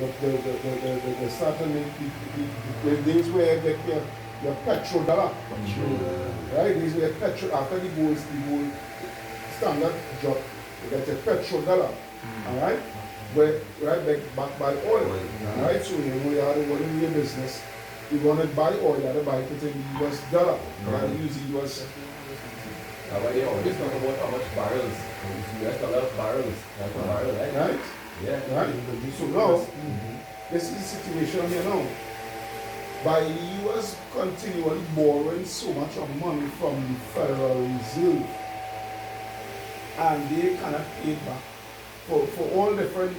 the certain the days where you get your petrodollar. Right? These were petrol after the gold standard drop, you get a petrodollar. Alright? Where backed by oil. Alright? So you had to run in your business. You want to buy oil, you had to buy it in US dollar. You had to use the US. But they always talk about how much barrels. It's US dollar barrels. Like a barrel, right? Right? Yeah. Right? So now, this is the situation here now. By the US continually borrowing so much of money from the Federal Reserve, and they cannot pay it back for all different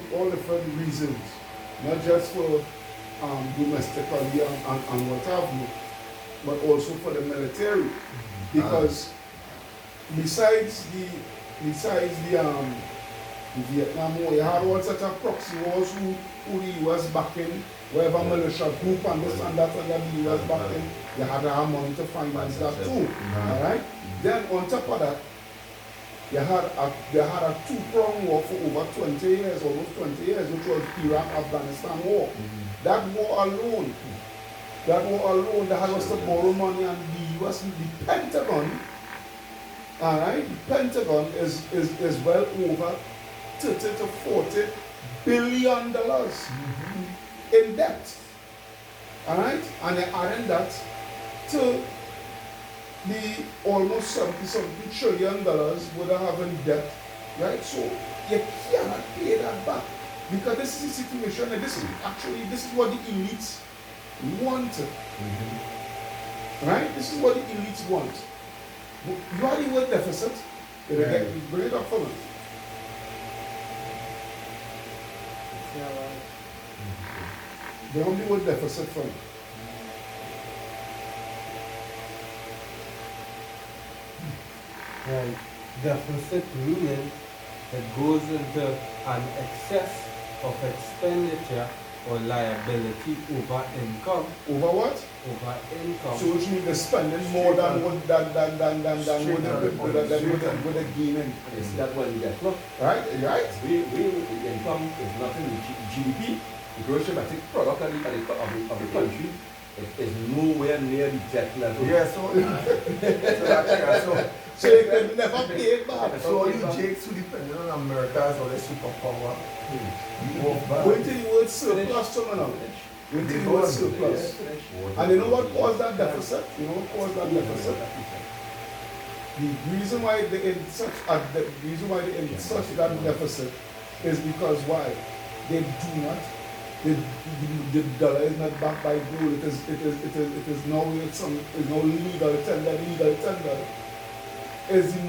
reasons, not just for domestically and what have you, but also for the military, because besides the Vietnam War, you had all such a proxy wars who the US backing, wherever militia group and this and that and the US backing, you had to have money to finance that too. Alright? Then on top of that, you had a two-pronged war for over 20 years, almost 20 years, which was Iraq-Afghanistan war. That war alone, they had us to borrow money, and the US, the Pentagon, alright, the Pentagon is well over 30 to 40 billion dollars in debt. Alright? And they're adding that to the almost 70 trillion dollars would have in debt. Right? So you cannot pay that back. Because this is the situation, and this is what the elites want. Right? This is what the elites want. You are the word deficit. Bring it up for me. The only word deficit for me. Right. Deficit meaning it goes into an excess of expenditure or liability over income. Over what? Over income. So which means they're spending more than what the gaining. Is that what you get? Look, Right? we income is nothing with GDP. The gross domestic product of the country is nowhere near the debt level. Yeah, So they can never pay it back. so all you jakes who depend on America as well as superpower, you walk back. Wait till the word surplus coming out. Wait till the word surplus. And you know what caused that deficit? You know what caused that deficit? The reason why they in such that deficit is because why? They do not. The dollar is not backed by gold. It is now legal tender. Is the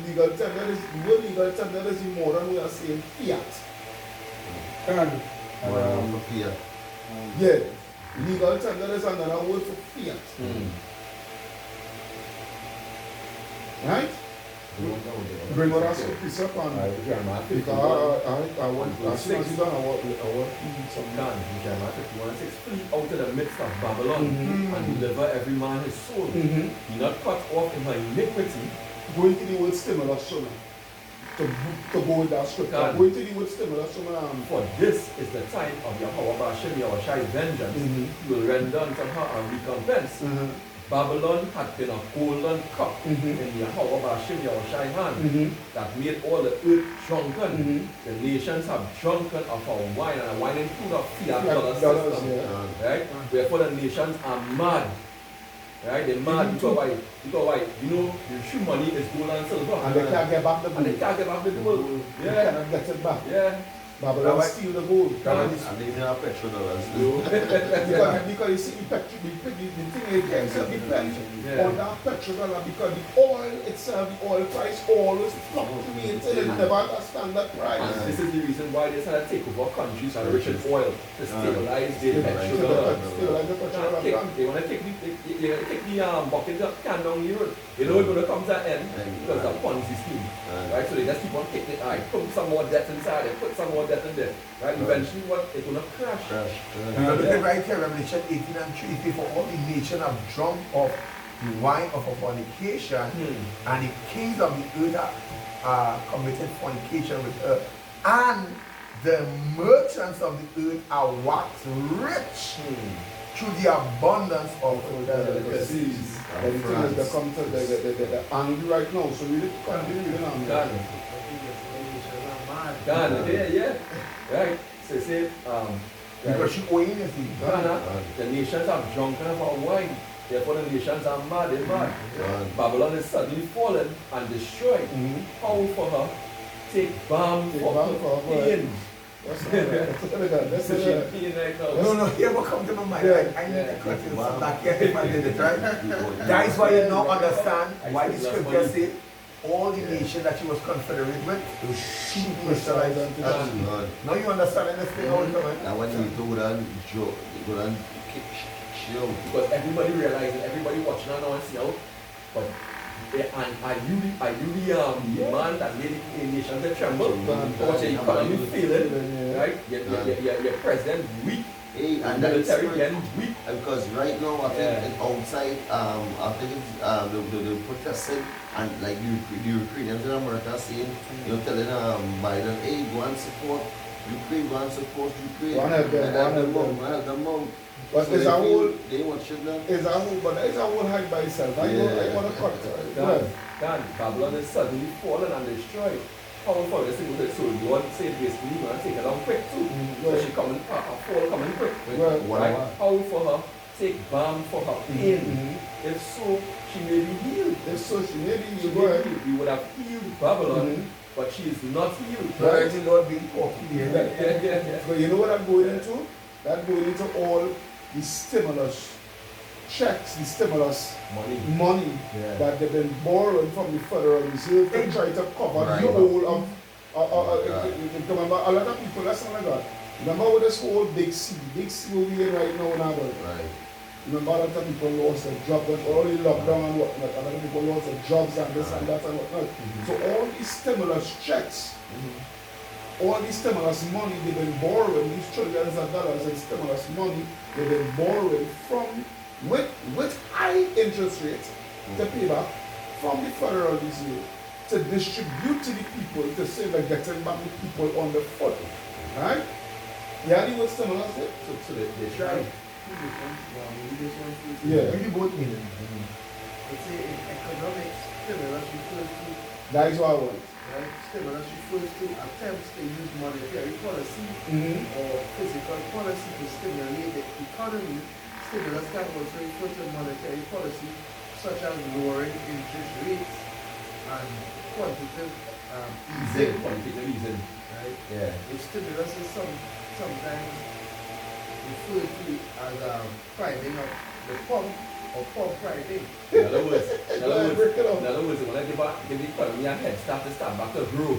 legal tender the word legal tender is the modern way of saying fiat. Yeah. Legal tender is another word for fiat. Right? Bring what else piece up on because I want as soon as you done I want some Done. Jeremiah 51:6. Flee out of the midst of Babylon and deliver every man his soul. Be not cut off in my iniquity. Go into the word stimulus so to go with that scripture. Go into the word stimulus so For this is the time of Yahweh Bashem Yahushai's vengeance. He will render unto her a recompense. Babylon had been a golden cup in Yahweh Bashem Yahushai's hand that made all the earth drunken. The nations have drunken of our wine, and a wine include a fiat dollar system. Right? Wherefore the nations are mad. Right? They're mad because why? You know, the true money is gold and silver. and they can't get back the And they gold. can't get back the gold. They Yeah. cannot get it back. Yeah. Babylon steal the gold. And they didn't have petrodollars. Because you see the thing is depends on that petrodollar because the oil itself, the oil price always fluctuates and it never has a standard price. And this is the reason why they started to take over countries that are rich in oil to stabilize their petrodollar. They want to take the bucket can down the road. They know it's going to come to an end because of Ponzi scheme. Right? So they just keep on kicking it. Alright, put some more debt inside it, put some more debt in there. Right? Eventually what it's going to crash. Look at right here, Revelation 18 and 3. For all the nation have drunk of the wine of a fornication, and the kings of the earth committed fornication with her, and the merchants of the earth are waxed rich through the abundance of the delicacies. seas. But the thing is, they come to the angry right now, so really continue reading on. Ghana, yeah. Right. So you see, Because she owing anything. Ghana, the nations are drunken about wine. Therefore, the nations are mad, they're mad. Babylon is suddenly fallen and destroyed. How for her? Take balm for her pain. That's that's So she pain right now. No, here what come to my mind. I need to cut you some back here if I did it right. That is why you now understand why the scripture said all the nation that she was confederate with, she Israelites. Now you understand this thing all the time. Now when you do that, go and show. Because everybody realizes, everybody watching her now and see how, but are you the man that made the nation to tremble? Because your economy failing, right? Your president weak, And military again weak. Because right now, I think outside, I think it's the protesting and like the Ukrainians in America saying, telling Biden, hey, go and support Ukraine, go and support Ukraine. One of them. But So it's a whole, they want them. it's a whole, but it's a whole hide by itself. I want to cut it. Dan, Babylon is suddenly fallen and destroyed. Powerful, this thing so you want to say basically you want to take it down quick too. So she coming fall coming quick. Right? How for her? Take balm for her pain. If so, she may be healed. If so, she may be She healed. may be healed. We would have healed Babylon, but she is not healed. Right, the Lord being cocky there. But you know what I'm going into? That going into all the stimulus checks, the stimulus money that they've been borrowing from the Federal Reserve to try to cover the whole of. Remember, a lot of people, that's not like that. Remember with this whole big C will be in right now in our world. Right. Remember a lot of people lost their jobs, all the lockdown and whatnot. A lot of people lost their jobs and this and that and whatnot. So all these stimulus checks, all these stimulus money they've been borrowing, these trillions of dollars in stimulus money they've been borrowing from with high interest rates to pay back from the Federal Reserve to distribute to the people to say they're getting back the people on the foot. Right? Yeah, you what stimulus is? So they try. Yeah. Really both mean. Let's say in economics, stimulus refers to, That is what I want. right? Stimulus refers to attempts to use monetary policy Mm-hmm. or physical policy to stimulate the economy. Stimulus can also refer to monetary policy such as lowering interest rates and quantitative easing, Quantitative easing. right? Yeah. The stimulus is sometimes referred to as priming of the pump or pump priming. In other words, when I give the economy a head start to start back to grow,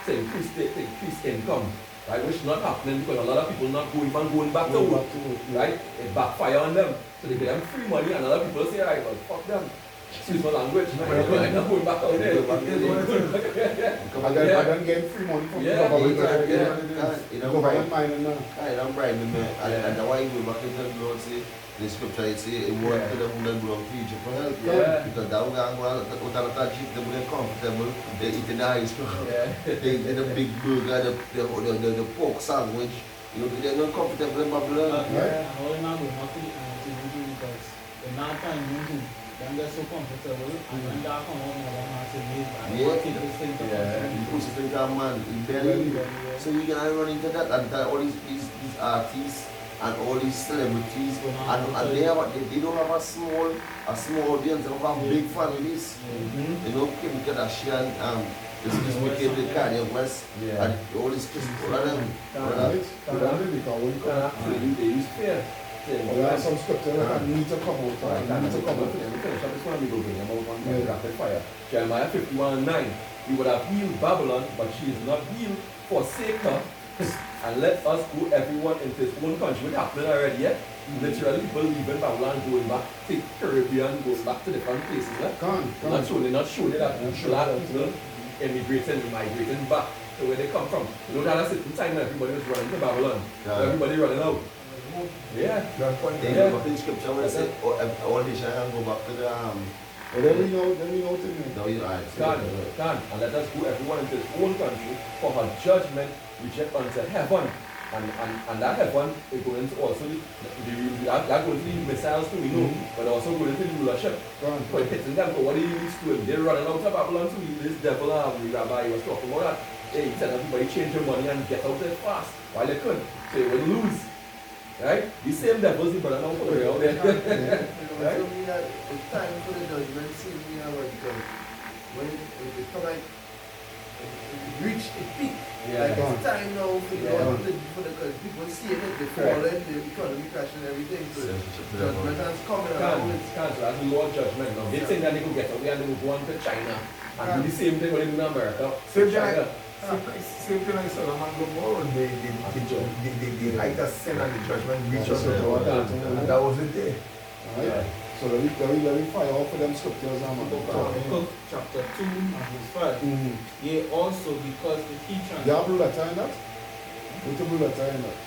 to increase income, right? Which not happening because a lot of people not going back to work, right? It backfire on them. So they get them free money and a lot of people say, right, well, fuck them. Excuse my language. I'm not going back out there. I don't get free money from the government. Government mining now. I'm bribing me. And the why we back in the Lord say, the scripture it say, it won't tell them that go on future for help. Because that will go without a touch, they will comfortable, they eat in the ice cream, they eat the big burger, the pork sandwich. They're not comfortable in Babylon. And all in our good, nothing because they're not trying to then they're so comfortable, and when they come out, they say, Yeah. keep this thing to You push it into a man, in belly. So you can run into that and all these artists and all these celebrities and they don't have a small audience, they don't have big families. Kim Kardashian, this wicked the Kanye West and all these people of them. They use fear. There are some scriptures that need to come out. Need to come out. Rapid fire. Jeremiah 51:9. We would have healed Babylon, but she is not healed. Forsake her, and let us go everyone into his own country. What happened already yet? Literally, people leaving Babylon, going back to Caribbean, going back to different places. Not showing that black people migrating back to where they come from. You know that at a certain time everybody was running to Babylon. Everybody running out. Yeah. They go back in scripture where it said all nations can go back to But then we know to me. No, you are. Can. And let us go everyone into his own country for her judgment which is unto heaven. And that heaven is going to also, that going to the missiles too, we know, but also going to the rulership. But hitting them, what he needs to do, they're running out of Babylon to this devil, the rabbi was talking about that. Hey, he said everybody change your money and get out there fast while they could. So you would lose. Right? These same devils, but I don't put it out there. Right? So we are, it's time for the judgment scene, we are what because when it come like, it reach a peak. Yeah. Like it's time now for because people see it, the fallen, the economy crashing, everything. So judgment has come around. Can't. That's the Lord judgment now. They think that they could get away and they will go on to China and do the same thing what they do in America. Same thing like Solomon Gomorrah, the height of sin and the judgment reached us to God, and that was it there. Alright? So let me fire off for them scriptures. Habakkuk chapter 2 and verse 5. Yea, also because the key You have blue letter in that? What's the blue letter in that?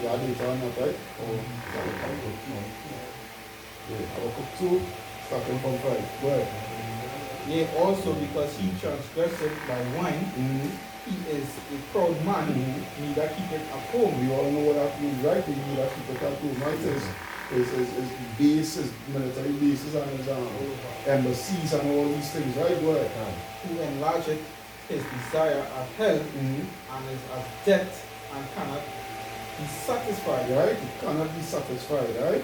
You have it on that, right? Habakkuk 2, starting from 5. Go ahead. Yea, also because he transgressed by wine, he is a proud man, neither keepeth at home. We all know what that means, right? We need that keep it at home. Right? His bases, military bases and his embassies and all these things, right? Go ahead. Who enlargeth his desire at hell, and is as death and cannot be satisfied. Right? He cannot be satisfied, right?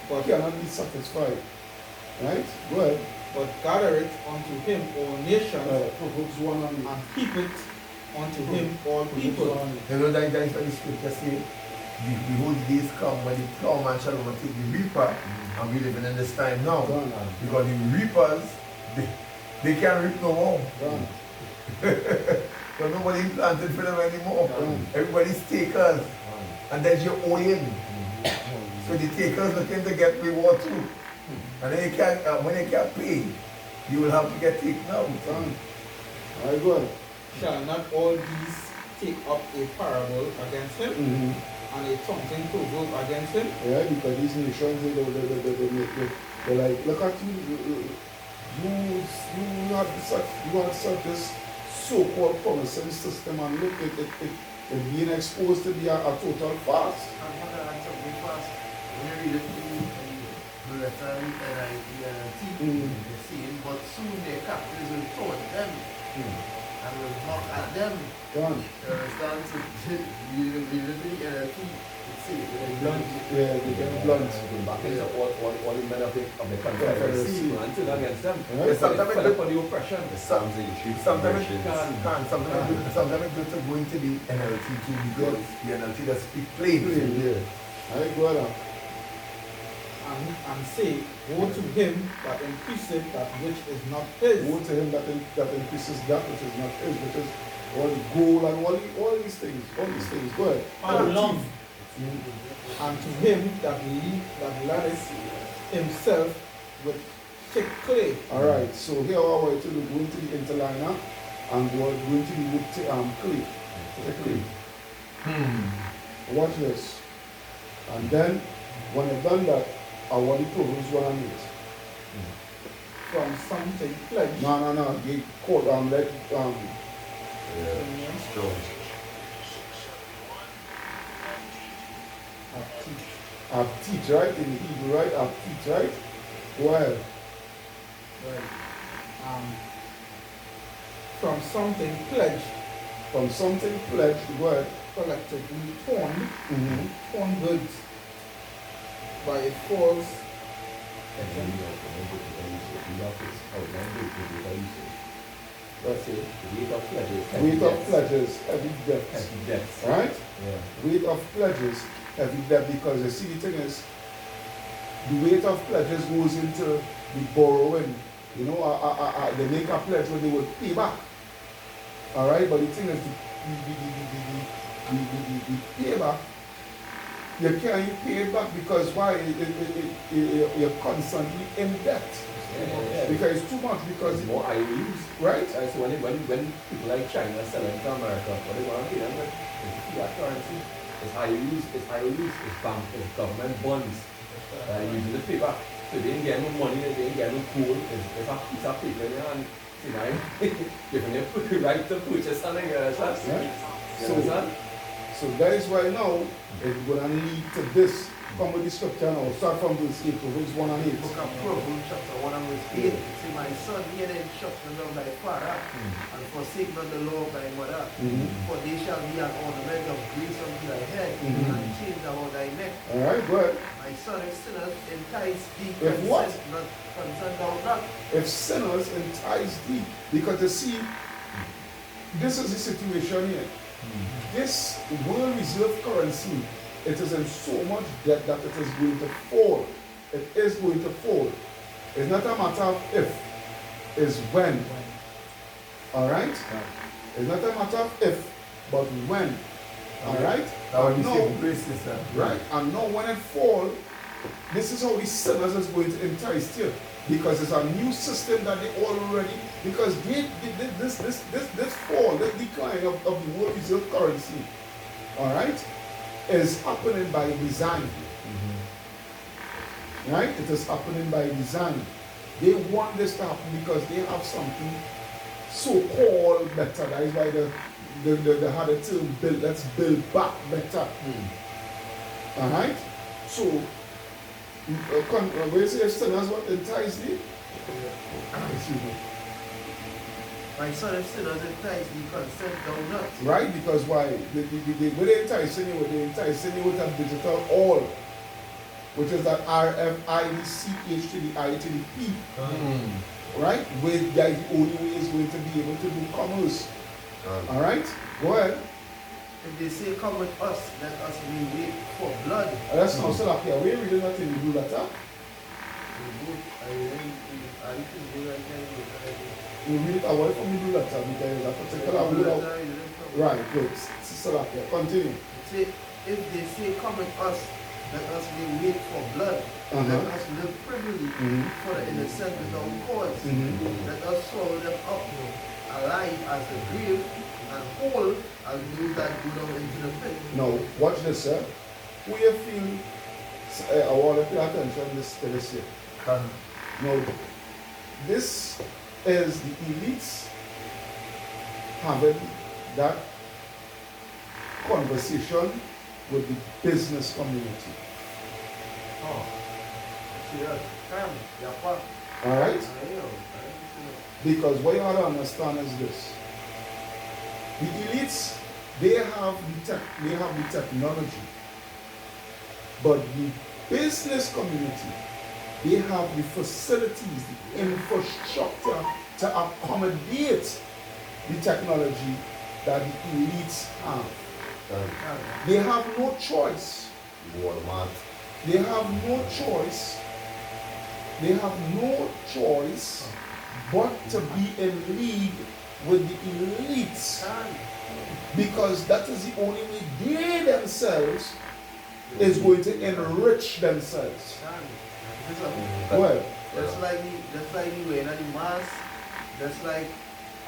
But Cannot be satisfied. Right? Go ahead. but gathereth unto him all nations, Proverbs 1 and and keepeth unto him all people. You know that is what the scripture says. Behold, the days come when the plowman shall overtake the reaper, and we living in this time now. Because the reapers, they can't reap no more. So nobody planted for them anymore. Everybody's takers. And there's your oil. So the takers looking to get reward too. And then you can't, when you can't pay, you will have to get taken out. Alright, go ahead. Shall not all these take up a parable against him, and a taunting proverb against him? Yeah, because these nations, they're like, look at you, you have such this so-called promising system, and look, it's being exposed to be a total fast. I'm going to add something fast. When you read it in the letter and they see it, but soon their captors will taunt them and will mock at them. Done. You understand? So you live in the NLT, it's safe. Blunt. Yeah, they get blunt. Back into all the men of the Confederacy planted against them. Right? Sometimes Fell upon the oppression. Sometimes Sometimes it's good to go into the NLT too, because the NLT does speak plain. Yeah. Alright, go ahead. And say, woe to him that increaseth that which is not his. Woe to him that increases that which is not his, which is all the gold and all these things. Go ahead. How long? And to him that ladeth himself with thick clay. Alright, so here I want you to go into the interliner and go into the wood clay. Thick clay. Watch this. And then when you've done that, I want the Proverbs 1 and 8. From something pledged. No. They quote let strong. have teeth, right? In the Hebrew, right? Have teeth, right? Go ahead. Right. From something pledged. From something pledged, go ahead. Collectively torn goods by a false Let's say the weight of pledges. Weight of pledges, heavy debts. Heavy debts. Right? Yeah. Weight of pledges, heavy debt, because you see the thing is, the weight of pledges goes into the borrowing. You know, they make a pledge when they would pay back. Alright, but the thing is, the payback, you can't pay it back because why? You're constantly in debt. Because it's too much, because It's more IOUs. right? So when people like China selling to America, what they want to pay them with is fiat currency. It's high use, it's bank, it's government bonds. Using the paper. So they ain't getting no money, they ain't getting no coal. It's a piece of paper in your hand. See, now giving you right to purchase something. So that is why now it's going to lead to this. Come with the scripture now. Start from verse 8 to verse 1 and 8. Book of Proverbs chapter 1 and verse 8. See, my son, hear the instruction of thy father, and forsake not the law of thy mother. For they shall be an ornament of grace unto thy head, and chains about thy neck. Alright, go ahead. My son, if sinners entice thee, If what? consent thou not. If sinners entice thee, because you see, this is the situation here. This world reserve currency, it is in so much debt that it is going to fall. It is going to fall. It's not a matter of if, it's when. Alright? It's not a matter of if, but when. Alright? Now, No. Right? And now when it falls, this is how the sinners is going to entice you. Because it's a new system that they already, because this fall, this decline of the world reserve currency, alright, is happening by design. Right? It is happening by design. They want this to happen because they have something so-called better. That is why they had a term build, let's build back better. Alright? So, where you say sinners what entice thee? Excuse me. My son, if sinners entice thee, consent thou not. Right? Because why? When they enticing you, they enticing you with a digital all, which is that RFID, CH to the I to the P. Right? With that the only way is going to be able to do commerce. Alright? Go ahead. If they say, come with us, let us be wait for blood. That's not so like, we reading that in the blue letter. We read it away from the blue letter because a particular blue. Right, good. So like, continue. Say, if they say, come with us, let us be wait for blood. Let us live privily for the innocent without cause. Let us swallow them up alive as the grave, and whole as those that go down into the pit. Now, watch this, sir. Who you feel, I want to pay attention to this here. Now, this is the elites having that conversation with the business community. Alright? Because what you have to understand is this. The elites, they have the technology, but the business community, they have the facilities, the infrastructure to accommodate the technology that the elites have. They have no choice. They have no choice. They have no choice but to be in league with the elites, because that is the only way they themselves is going to enrich themselves. Well, that's like the way, not the mask. That's like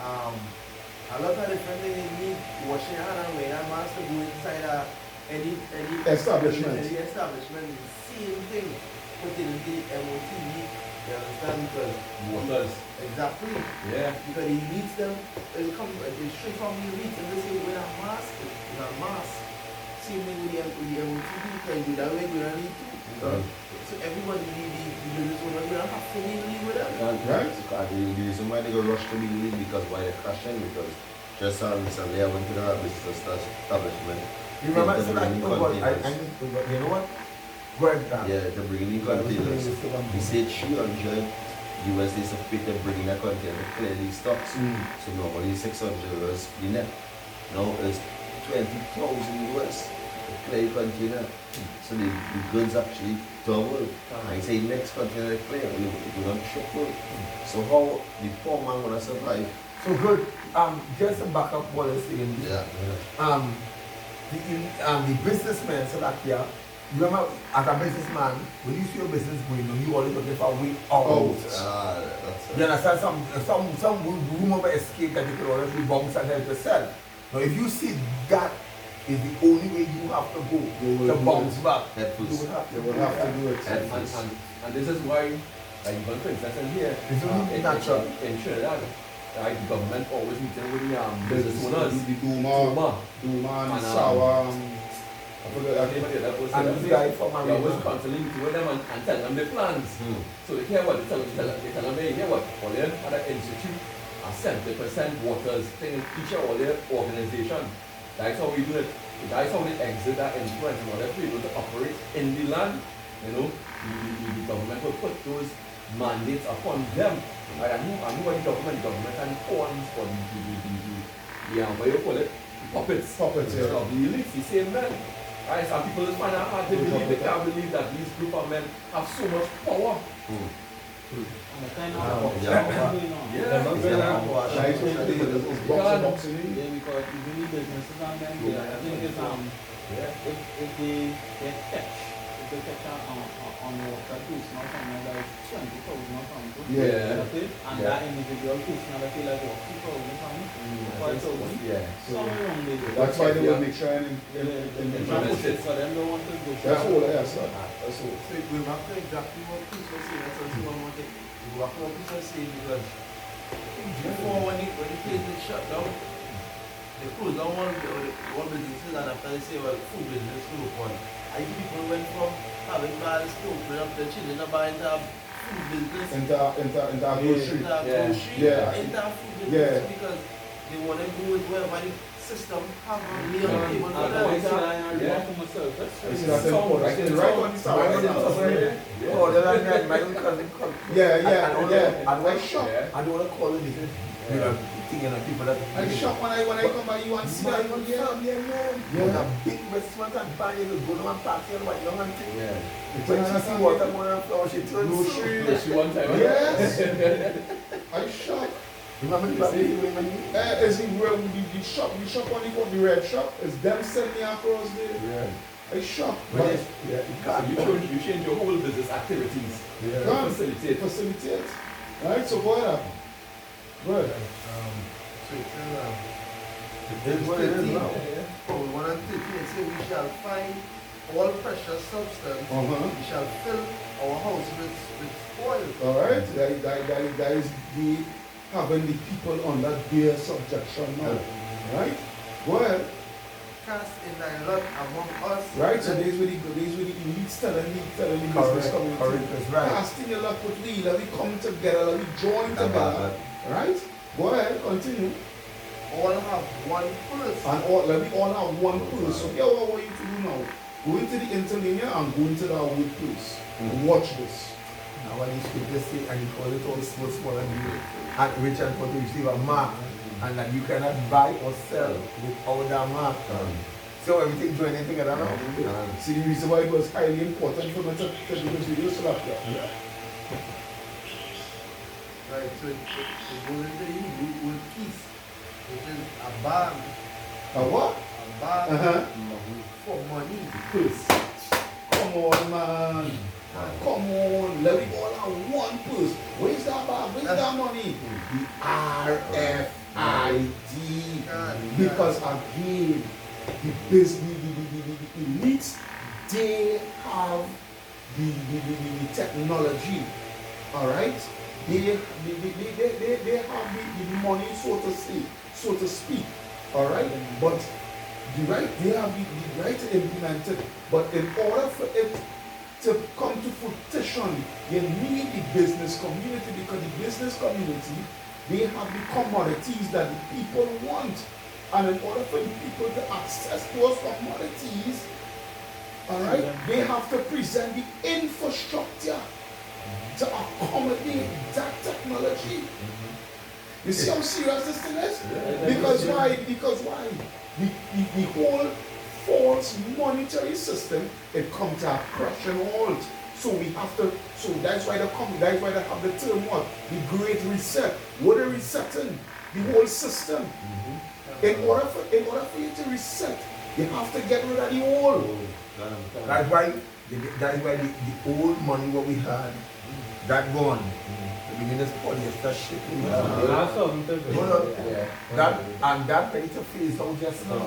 a lot of different things you need washing your hand and wearing a mask to go inside any establishment. Any establishment is the same thing. Put it in the MOT. You understand? Because Waters. exactly. Yeah. Because he leads them, they come straight from the elites and they say wear a mask, wear a mask. Same thing with the MOT, because with that way we don't need to. So everybody need this one, we don't have to leave with them. Right? The reason why they go rush to be lead because why they're crashing, because just recently I went to the business establishment. You remember that? You know what? Go ahead, Dan. Yeah, they're bringing in containers. He said 300 USD is a fit to bring in a container to clear these stocks. So normally $600 the net. Now it's 20,000 US to clear the container. So the goods actually double. I say next container to clear, we don't triple. So how the poor man gonna survive? So good. Just to back up what I'm saying. Yeah. The businessman said that here. Remember, as a businessman, when you see your business going on, you always looking for a way out. You understand? Some room of escape that you can already bounce and help yourself. Now, if you see that is the only way you have to go to bounce back. Head You first. will have to They will have to do it. Head And, first. and this is why, like even for instance in here, It's only natural. in Trinidad, like the government always meeting with the business owners, The Duma and And, Sawa. I forgot. And the guy from they always Marina. constantly meeting with them and tell them their plans. So they hear what they tell them, hey, hear what, all their other institute are 70% waters thing in each of all their organization. That's how we do it. That's how they exert that influence in order for people to operate in the land. You know, the government will put those mandates upon them. Right? And who are the government? The government and pawns for the what you call it? Puppets. Puppets, yeah. Of the elites, the same men. Right? Some people just find it hard to believe, they can't believe that these group of men have so much power. And the kind Yeah. of going on. Yeah. They're not going to wash. Like, boxing. Yeah, because even the businesses and them, I think it's if they catch on water cruise, not something like 20,000 or something. Yeah. Okay? And Yeah. that individual cruise now they feel like what 2,000 something. Yeah. Somewhere around there. That's why they will make sure in Implement it. So them don't want to go. That's all, yeah, sir. That's all. So we're back to exactly what Chris was saying. That's also one more thing. We're back to what Chris was saying because before when the place is shut down, they closed down one businesses and after they say, well, food business will open. I think people went from having bars to open up their children to buy into food business. Into grocery. Into grocery, Yeah. into food business Yeah. because they want to go with wherever the system have a meal Yeah. table for And them. I see Yeah. for myself. That's You see that important. Right on the side. Right on the side. Oh, they're like that. My own cousin come. Yeah. And I shock. I don't want to call it this. You know, thinking of people that. I shock when I come by you and see My that. own Yeah. family, man. Yeah. With a big restaurant and buy it, go down and party and what young and thing. Yeah. When she see watermelon and flower, she turns. Grocery. Yes, you one time. Yes. I shock. Remember the family women? Is it where the shop on the red shop? Is them sending across there? Yeah. I shock. But But yeah, you So can't. you change your whole business activities. Yeah. Come. Facilitate. facilitate. Right, so go ahead. Go ahead. So it's It is what it is now. Code 113 say we shall find all precious substance, we shall fill our house with oil. Alright, that is the having the people under their subjection now. Right? Go ahead. Cast in thy lot among us. Right, so these were the elites telling the business Correct, community. that's right. Casting your lot with we, let me come together, let me join together. Right? Go ahead, continue. All have one purpose. And let me all have one place. So here what I want you to do now. Go into the interlinear and go into that workplace. Watch this. Now when these people say, and you call it all small and you and rich and poor, you receive a mark, and that you cannot buy or sell without that mark. So everything joining together now. See the reason why it was highly important for me to do this video so that Right, so it goes into the Hebrew word keys, which is a bag. a what? A bag for money. Purse. Come on, man. Come on. Let me all have one purse. Where's that bag? Where's that money? The RFID. Because again, the business, the elites, they have the technology. Alright? They have the money, so to speak. Alright? But they have the right to implement it. But in order for it to come to fruition, you need the business community, because the business community, they have the commodities that the people want. And in order for the people to access those commodities, alright, they have to present the infrastructure to accommodate that technology. You see how serious this thing is? Because why? The whole false monetary system, it comes to a crushing halt. So we have to, so that's why they have the term what? The Great Reset. What are resetting? The whole system. In order for you to reset, you have to get rid of the old. That's why the old money what we had, that gone. beginners polyester shit. That's something to do. No, Yeah. that ready to phase out just now.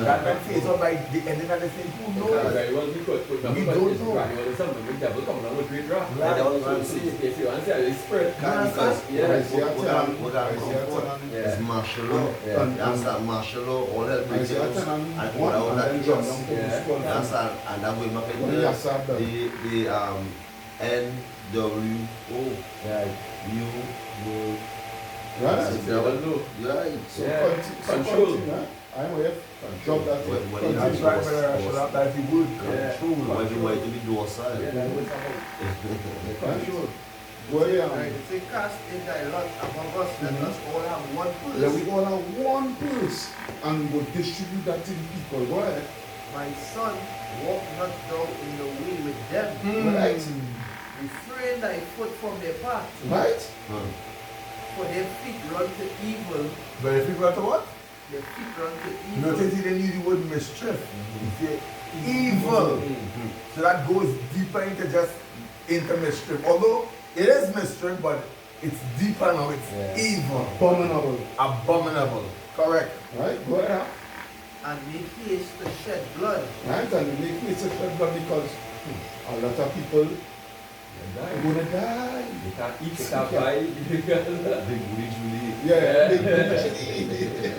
That might phase out by the ending of the thing. Who knows? Very well, because We don't know. gradual something, the devil come along with great wrath. Right. And also, if you want to say, it's spread. Because Yeah. it's martial law. Yeah. You understand? Martial law, all help Isaiah victims, 10 and and all 1, out and that then jump trust. down to Yeah. the squad. You understand? And that way, make When you start it done. the NWO. Right. You will. Right? So devil know. Right. So Yeah. Control. continue, right? I'm with job that When- when continue. That's right, brother. I should have that the word Yeah. control. Everywhere to be docile. Yeah, that was about the control. Go ahead. Right, it's a cast in thy lot among us, let us all have one purse. Let we all have one purse and we will distribute that to the people. Go ahead. My son, walk not thou in the way with them. Right? Refrain thy foot from their path, Right? for their feet run to evil. But if you got to what? Their feet run to evil. Notice he didn't use the word mischief. He said evil. So that goes deeper into just into mischief. Although it is mischief, but it's deeper now. It's Yeah. evil. Abominable. Abominable. Correct. Right? Go ahead. And make haste to shed blood. Right? And we make it such a blood because a lot of people are going to die. You can't eat, you can't buy. Big booty Julie. Yeah.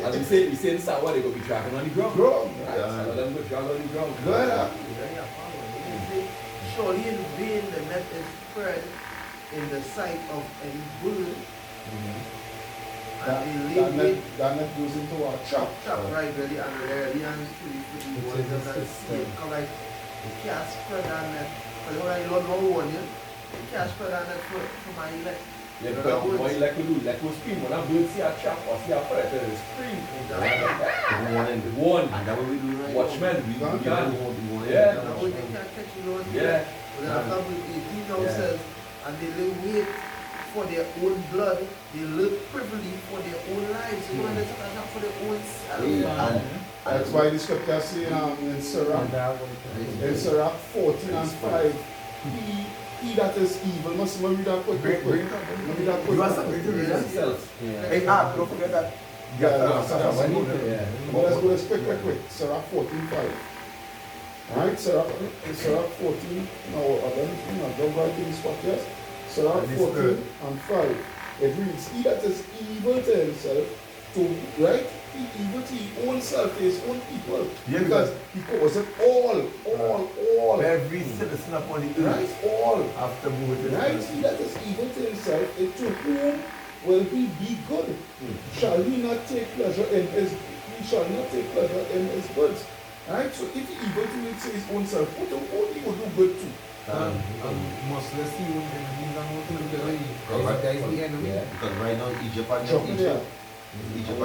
As we say in Sawa, they go be dragging on the ground. Grow. Right? Some of them go drag on the ground. Go ahead. Surely in vain the net is spread in the sight of any bird, and they lay wait, That net goes into our trap. trap right really, and rarely and truly for the It's ones a that see system. it. Because like, you can't spread that net. Because when you don't know one, you can't spread that net for my elect. Yeah, because what you like to do, like to scream. When a bird see a trap or see a predator, they scream. The One. And that what we do right Watchmen, we Gone. can. now. Yeah. Now when they can't catch you, Lord, Yeah. but then come with 18 houses, and they lay wait for their own blood, they live privily for their own lives. You know, they're not for their own self. Yeah, That's why the scripture says in Sirach, in Sirach 14 and 5, he that is evil, must read that quick. Read that quick. You want something to read? Themselves. Hey, don't forget that. Yeah. But let's go this quick. Sirach 14:5. Alright, Sirach 14. No, don't write in the spot, yes. Sirach 14 and 5. It reads, he that is evil to himself, right? He evil to his own self, to his own people. Yeah, because he calls it all. Every citizen upon the Right? earth All. after moving. Right? He that is evil to himself, and to whom will he be good? Shall he not take pleasure in his goods? Right? So if he evil to his own self, who he will do good to? Must see when the enemies are going to look away. Correct. That is the enemy. Yeah. Because right now Egypt and Chocolate, yeah. Egypt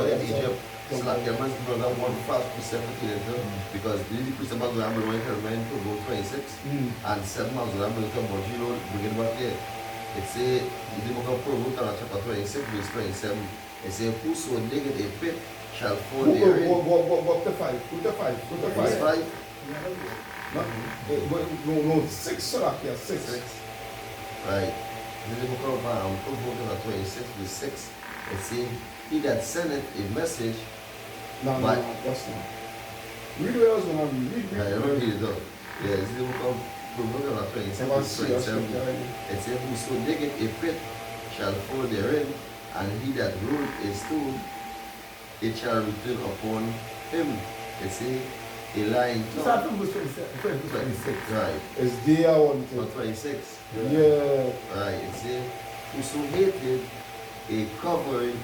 slack them as another one fast precept because the precept was going to bring Herman to go 26 and 7 months going to bring to Bojilo bring it back here. It say in the book of Proverbs chapter 26 verse 27 it say whoso diggeth a pit shall fall therein. Go up to 5. Go to 5. Verse 5. No, 6 Sirach, yeah, 6. Right. In the book of Proverbs chapter 26 verse 6 it say he that sendeth a message. No, that's not. Read what I was going to read. Yeah, I don't read it though. Yeah, it's the book of Proverbs 26 verse 27. It says, whoso diggeth a pit shall fall therein, and he that rolleth a stone, it shall return upon him. It says, a lying Start tongue. from verse 26. Right. It's there, I want Or to. 26. Yeah. Right. It says, whoso hated a covered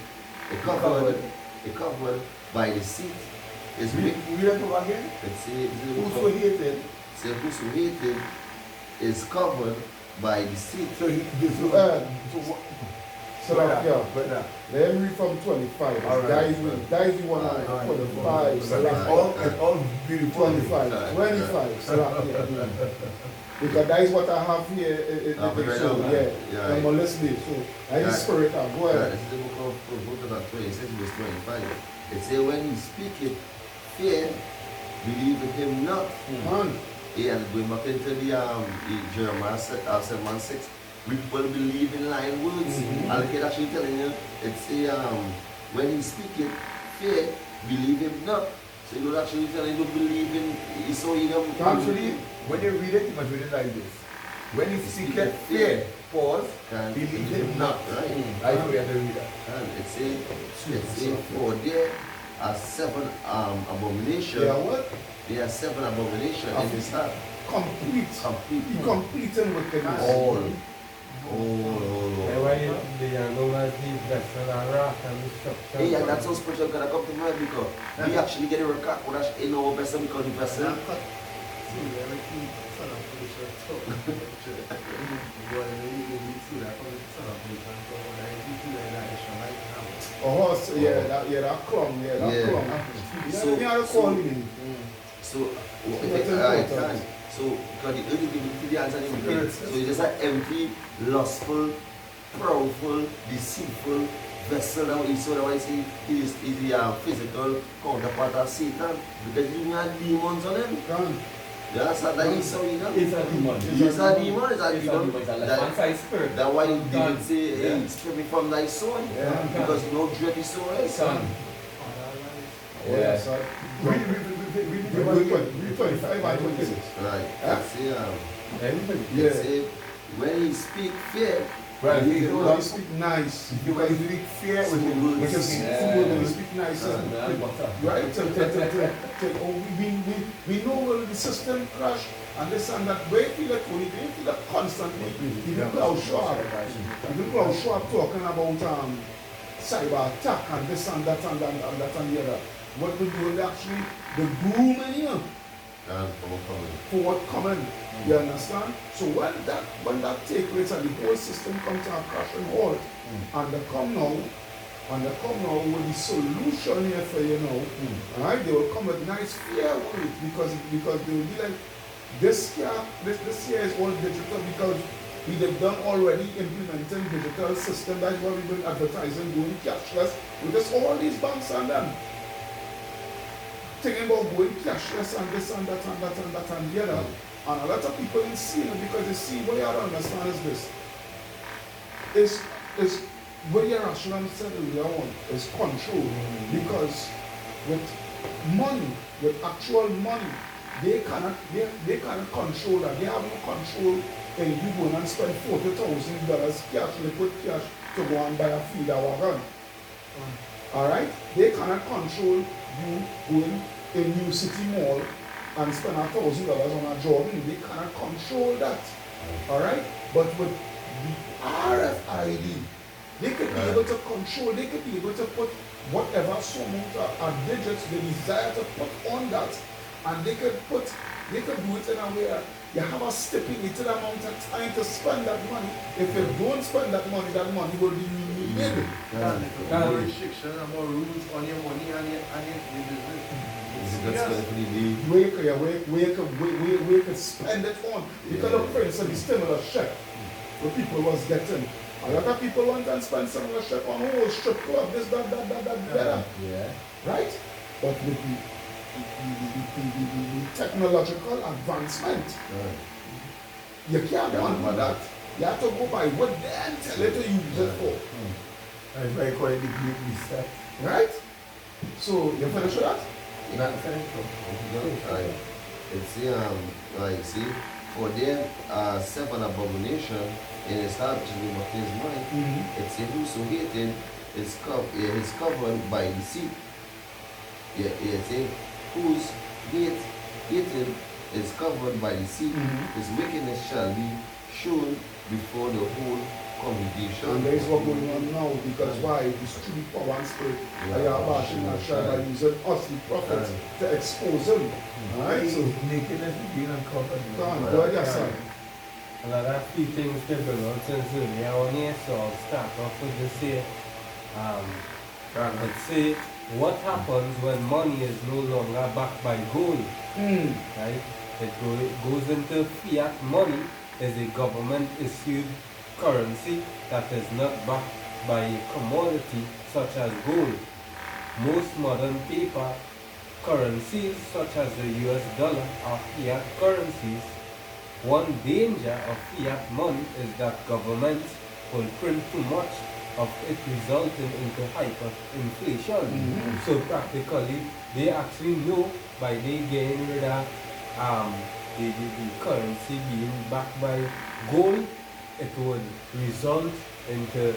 by deceit is Read wicked. that over again. It says, Whoso hated, say whoso hated is covered by deceit. so he gives you. So what? Sirach, yeah. Brother. Let me read from 25. All right. That is the one on All right. 25. It's Sirach. all beautiful. 25. 25. Sirach, yeah. Because that is what I have here. Yeah. I'm on this day. So, that is spirit. Go Yeah, ahead. this is the book of Proverbs 26 verse 25. It says, when he speaketh, fear, believe in him not. Man. Yeah, and going back into the Jeremiah 7:6, we people believe in lying words. And the kid actually telling you, it's when he speak it, fear, believe him not. So you don't actually tell him to believe in, so you know, Actually, when you read it, you must read it like this. When he speak it, fear, pause, believe him not. Right. That's the way to read that. And it's a for there are 7 abominations. They are what? There are 7 abominations in his heart. Complete. Complete. Completing wickedness. All. And when they are known as the vessel and wrath and destruction. Yeah, that's how spiritual gonna come to mind because we actually get a record for that in our vessel because the vessel. See, everything son of Felicia talk. Well, you see that from the son of Felicia and so on. I do like that extra light now. Oh, so that clung, that clung. So- You have to call him. So, That's if I important. can. So, because the only thing the answer is great. So it's just an empty, lustful, proudful, deceitful vessel. Now, so that I say is the physical counterpart of Satan because you have demons on him. Done. You understand that he's so you know. It's a demon. He's a demon. It's a It's a demon. demon. It's a left-hand spirit. That's why Done. David say, hey, Yeah. spare me from thy soul. Yeah. Because you know dread is so right. Son. Oh, yeah, sir. Read You want 25 and 26. Right. Huh? Say, Yeah. say, when he speak fear, Right, he you You do want to speak nice. You can speak fear with him. Fools. Because Yeah. when you speak nice, Man, butter. right? We know when the system crash and this and that. Where you feel like when you feel like constantly, even Klaus Schwab, talking about cyber attack and this and that and that and that and the other. What we do is actually the grooming here for what coming. You understand? So when that take place and the whole system comes to a crash and halt, and they come now with the solution here for you know, alright, they will come with nice fear words because they will be like this here is all digital because we have done already implementing digital system. That's what we've been advertising, doing cashless because all these banks and them thinking about going cashless and this and that and that and that and the other. And a lot of people ain't seeing it because they see what you have to understand is this. Is what your rational said earlier on is control. Because with money, with actual money, they cannot control that. They have no control in you going and spend $40,000 cash, liquid cash to go and buy a feeder wagon. Alright? They cannot control you going in New City Mall and spend $1,000 on a Jordan. They cannot control that. Alright? But with the RFID, they could be able to control, they could be able to put whatever so amount of digits they desire to put on that, and they could do it in a way that you have a stipulated amount of time to spend that money. If you don't spend that money will be removed. More restrictions and more rules on your money and your business. Where you could spend it on. Because of for instance, the stimulus check, what people was getting. A lot of people want to spend stimulus check on whole strip club, this, that, better. Yeah. Right? But with the technological advancement, you can't do that. You have to go by what they tell you to use it for. And it's like quite the great reset. Right? So, you finish with that? Not finished. It's like see, for them 7 abomination in his heart to be of his mind. It's a whoso hated is covered by deceit. It's a whose hated is covered by deceit. His wickedness shall be shown before the whole congregation. And that is what going on now because why? The street power and spirit. I am bashing and trying by using us, the prophets, to expose them. Alright? So, Nakedness being uncovered. go on, go ahead, yes, sir. And a few things to build on since earlier on here, so I'll start off with this here. Let's say, what happens when money is no longer backed by gold? Right? It goes into fiat money is a government issued currency that is not backed by a commodity such as gold. Most modern paper currencies such as the US dollar are fiat currencies one danger of fiat money is that governments will print too much of it, resulting into hyperinflation. So practically, they actually know by they getting rid of the currency being backed by gold, it would result into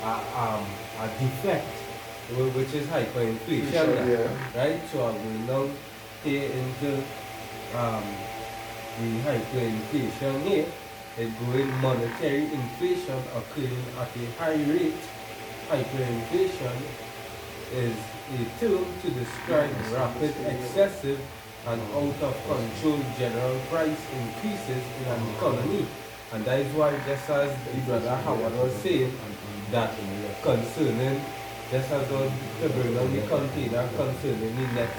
a defect, which is hyperinflation, Yeah. right? So I will now pay into the hyperinflation here. It's going monetary inflation occurring at a high rate. Hyperinflation is a term to describe rapid, excessive, and out of control general price increases in an economy. And that is why, just as the brother Howard was saying, that concerning, just as the bring on the container concerning the net,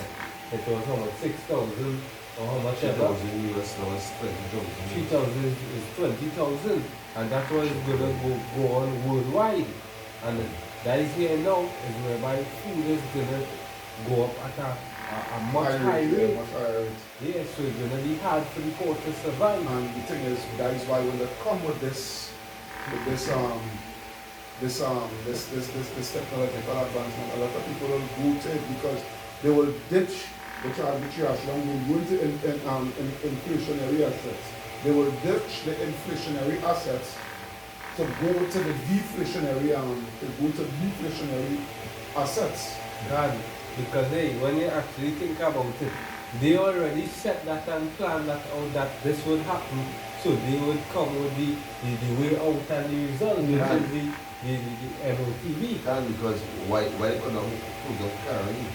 it was how much, 6,000 or how much ever? 3,000 US dollars, 20,000. 3,000 is 20,000, and that was going to go on worldwide. And that is here now, is whereby food is going to go up at a much higher rate. Much higher rate. Yeah, so it's going to be hard for the poor to survive. And the thing is, that is why when they come with this technological advancement, a lot of people will go to it because they will ditch the arbitrage and will go into inflationary assets. They will ditch the inflationary assets to go to the deflationary assets. God, because hey, when you actually think about it, they already set that and planned that out that this would happen. So they would come with the way out and the result, which is the MOTV. Because why they could not put them carrying?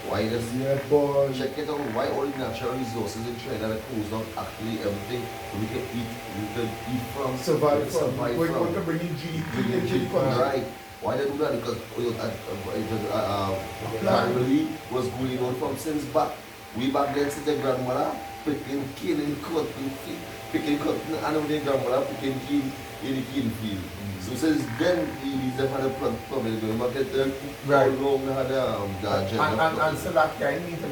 Why does check it out? Why all the natural resources in China that close down actually everything we can eat from, Survive from. We can bring in GDP into the country. Right. Why they do that? Because primarily was going on from since back. We back then since the grandmother picking cane, picking cotton, and their grandmother picking cane in the cane field. So since then, they had a problem in the market. Right. How long had the agenda? And so that guy needs to